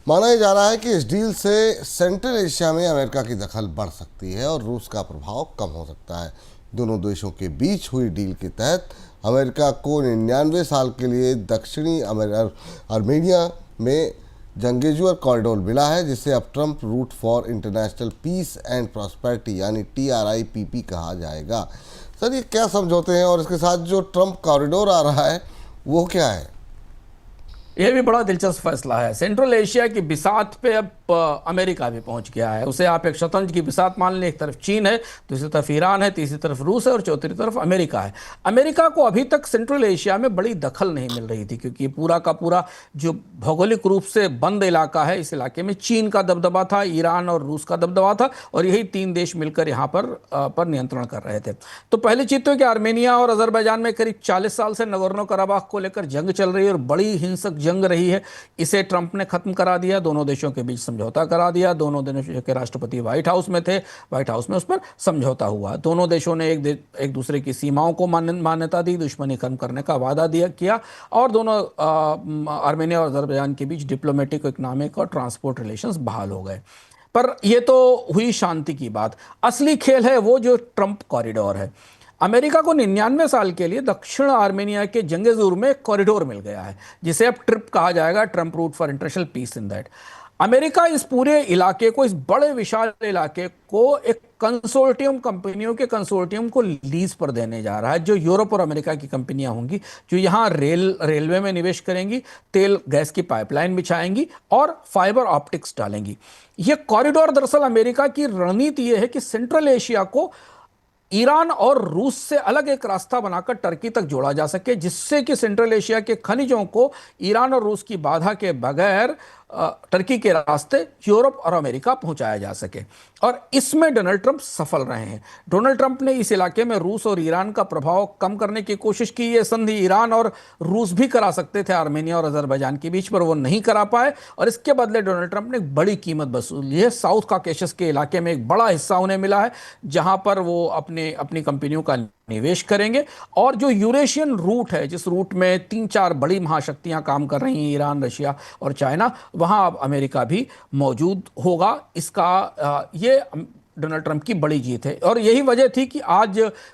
माना जा रहा है कि इस डील से सेंट्रल एशिया में अमेरिका की दखल बढ़ सकती है और रूस का प्रभाव कम हो सकता है। दोनों देशों के बीच हुई डील के तहत अमेरिका को 99 साल के लिए दक्षिणी आर्मेनिया में जंगेजुअर कॉरिडोर मिला है, जिसे अब Trump route for international peace and prosperity यानी TRIPP कहा जाएगा। सर, ये क्या समझौते हैं और इसके साथ जो ट्रंप कॉरिडोर आ रहा है वो क्या है? यह भी बड़ा दिलचस्प फैसला है। सेंट्रल एशिया की बिसात पे अब अमेरिका भी पहुंच गया है। उसे आप एक शतरंज की बिसात मान लें, एक तरफ चीन है, दूसरी तरफ ईरान है, तीसरी तरफ रूस है और चौथी तरफ अमेरिका है। अमेरिका को अभी तक सेंट्रल एशिया में बड़ी दखल नहीं मिल रही थी क्योंकि पूरा का पूरा जो भौगोलिक रूप से बंद इलाका है, इस इलाके में चीन का दबदबा था, ईरान और रूस का दबदबा था और यही तीन देश मिलकर यहाँ पर नियंत्रण कर रहे थे। तो पहली चीज तो कि आर्मेनिया और अजरबैजान में करीब 40 साल से नगोर्नो कराबाख को लेकर जंग चल रही है और बड़ी हिंसक जंग रही है। इसे ट्रंप ने खत्म करा दिया, दोनों देशों के बीच समझौता करा दिया। दोनों देशों के राष्ट्रपति व्हाइट हाउस में थे, व्हाइट हाउस में उस पर समझौता हुआ। दोनों देशों ने एक दूसरे की सीमाओं को मान्यता दी, दुश्मनी खत्म करने का वादा किया और दोनों आर्मेनिया और अजरबैजान के बीच डिप्लोमेटिक, इकोनॉमिक और ट्रांसपोर्ट रिलेशंस बहाल हो गए। पर यह तो हुई शांति की बात। असली खेल है वो जो ट्रंप कॉरिडोर है। अमेरिका को 99 साल के लिए दक्षिण आर्मेनिया के जंगेजूर में एक कॉरिडोर मिल गया है जिसे अब ट्रिप कहा जाएगा, Trump route for international peace in that. America इस पूरे इलाके को, इस बड़े विशाल इलाके को एक कंसोर्टियम, कंपनियों के कंसोर्टियम को लीज पर देने जा रहा है, जो यूरोप और अमेरिका की कंपनियां होंगी, जो यहां रेलवे में निवेश करेंगी, तेल गैस की पाइपलाइन बिछाएंगी और फाइबर ऑप्टिक्स डालेंगी। यह कॉरिडोर दरअसल अमेरिका की रणनीति यह है कि सेंट्रल एशिया को ईरान और रूस से अलग एक रास्ता बनाकर टर्की तक जोड़ा जा सके, जिससे कि सेंट्रल एशिया के खनिजों को ईरान और रूस की बाधा के बगैर टर्की के रास्ते यूरोप और अमेरिका पहुंचाया जा सके। और इसमें डोनाल्ड ट्रंप सफल रहे हैं। डोनाल्ड ट्रंप ने इस इलाके में रूस और ईरान का प्रभाव कम करने की कोशिश की। ये संधि ईरान और रूस भी करा सकते थे आर्मेनिया और अजरबैजान के बीच, पर वो नहीं करा पाए और इसके बदले डोनाल्ड ट्रंप ने एक बड़ी कीमत वसूली है। साउथ कॉकेशस के इलाके में एक बड़ा हिस्सा उन्हें मिला है जहां पर वो अपनी कंपनियों का निवेश करेंगे। और जो यूरेशियन रूट है, जिस रूट में 3-4 बड़ी महाशक्तियां काम कर रही हैं, ईरान, रशिया और चाइना, वहां अब अमेरिका भी मौजूद होगा। इसका ये डोनाल्ड ट्रंप की बड़ी जीत है और यही वजह थी कि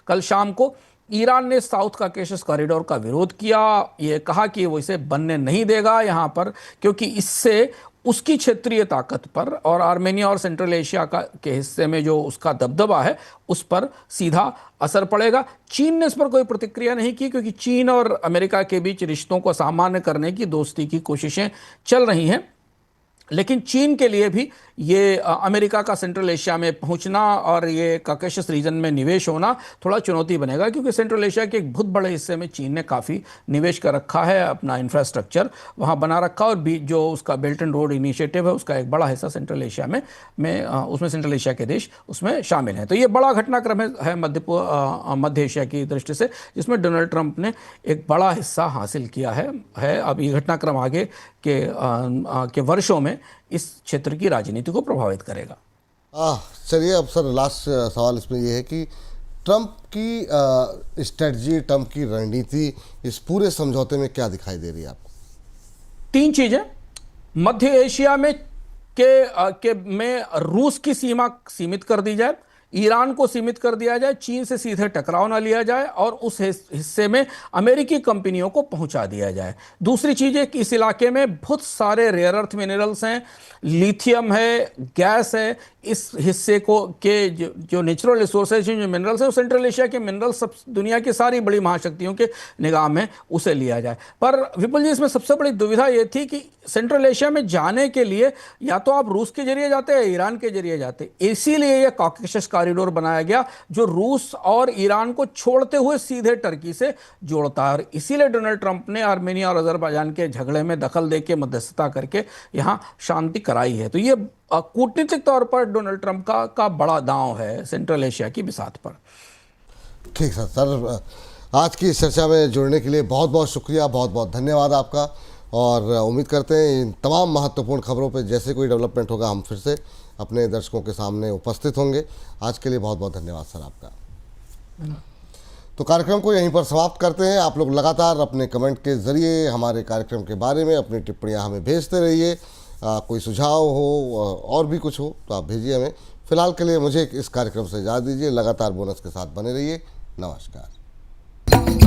कल शाम को ईरान ने साउथ कॉकेशस कॉरिडोर का विरोध किया। ये कहा कि वो इसे बनने नहीं देगा यहां पर, क्योंकि इससे उसकी क्षेत्रीय ताकत पर और आर्मेनिया और सेंट्रल एशिया के हिस्से में जो उसका दबदबा है उस पर सीधा असर पड़ेगा। चीन ने इस पर कोई प्रतिक्रिया नहीं की क्योंकि चीन और अमेरिका के बीच रिश्तों को सामान्य करने की, दोस्ती की कोशिशें चल रही हैं। लेकिन चीन के लिए भी ये अमेरिका का सेंट्रल एशिया में पहुंचना और ये कॉकेशस रीजन में निवेश होना थोड़ा चुनौती बनेगा, क्योंकि सेंट्रल एशिया के एक बहुत बड़े हिस्से में चीन ने काफ़ी निवेश कर रखा है, अपना इंफ्रास्ट्रक्चर वहां बना रखा और जो उसका बेल्ट एंड रोड इनिशिएटिव है उसका एक बड़ा हिस्सा सेंट्रल एशिया में उसमें सेंट्रल एशिया के देश उसमें शामिल हैं। तो ये बड़ा घटनाक्रम है मध्य एशिया की दृष्टि से, जिसमें डोनाल्ड ट्रंप ने एक बड़ा हिस्सा हासिल किया है। अब ये घटनाक्रम आगे के वर्षों में इस क्षेत्र की राजनीति को प्रभावित करेगा। चलिए, अब सर लास्ट सवाल इसमें यह है कि ट्रंप की स्ट्रेटजी, ट्रंप की रणनीति इस पूरे समझौते में क्या दिखाई दे रही है आपको? 3 चीजें। मध्य एशिया में रूस की सीमा सीमित कर दी जाए, ईरान को सीमित कर दिया जाए, चीन से सीधे टकराव ना लिया जाए और उस हिस्से में अमेरिकी कंपनियों को पहुंचा दिया जाए। दूसरी चीज है कि इस इलाके में बहुत सारे रेयर अर्थ मिनरल्स हैं, लिथियम है, गैस है, इस हिस्से को के जो नेचुरल रिसोर्सेज हैं, जो मिनरल्स हैं, सेंट्रल एशिया के मिनरल्स सब दुनिया की सारी बड़ी महाशक्तियों के निगाह में उसे लिया जाए। पर विपुल जी, इसमें सबसे बड़ी दुविधा ये थी कि सेंट्रल एशिया में जाने के लिए या तो आप रूस के जरिए जाते हैं, ईरान के जरिए जाते, इसीलिए यह कॉकेशस कॉरिडोर बनाया गया जो रूस और ईरान को छोड़ते हुए सीधे टर्की से जोड़ता है। और इसीलिए डोनाल्ड ट्रंप ने आर्मेनिया और अजरबैजान के झगड़े में दखल देके मध्यस्थता करके यहाँ शांति कराई है। तो ये कूटनीतिक तौर पर डोनाल्ड ट्रंप का बड़ा दांव है सेंट्रल एशिया की बिसात पर। ठीक है सर, आज की इस चर्चा में जुड़ने के लिए बहुत बहुत शुक्रिया, बहुत बहुत धन्यवाद आपका। और उम्मीद करते हैं इन तमाम महत्वपूर्ण खबरों पे जैसे कोई डेवलपमेंट होगा हम फिर से अपने दर्शकों के सामने उपस्थित होंगे। आज के लिए बहुत बहुत धन्यवाद सर आपका। तो कार्यक्रम को यहीं पर समाप्त करते हैं। आप लोग लगातार अपने कमेंट के ज़रिए हमारे कार्यक्रम के बारे में अपनी टिप्पणियां हमें भेजते रहिए। कोई सुझाव हो और भी कुछ हो तो आप भेजिए हमें। फिलहाल के लिए मुझे इस कार्यक्रम से इजाज़त दीजिए। लगातार बोनस के साथ बने रहिए। नमस्कार।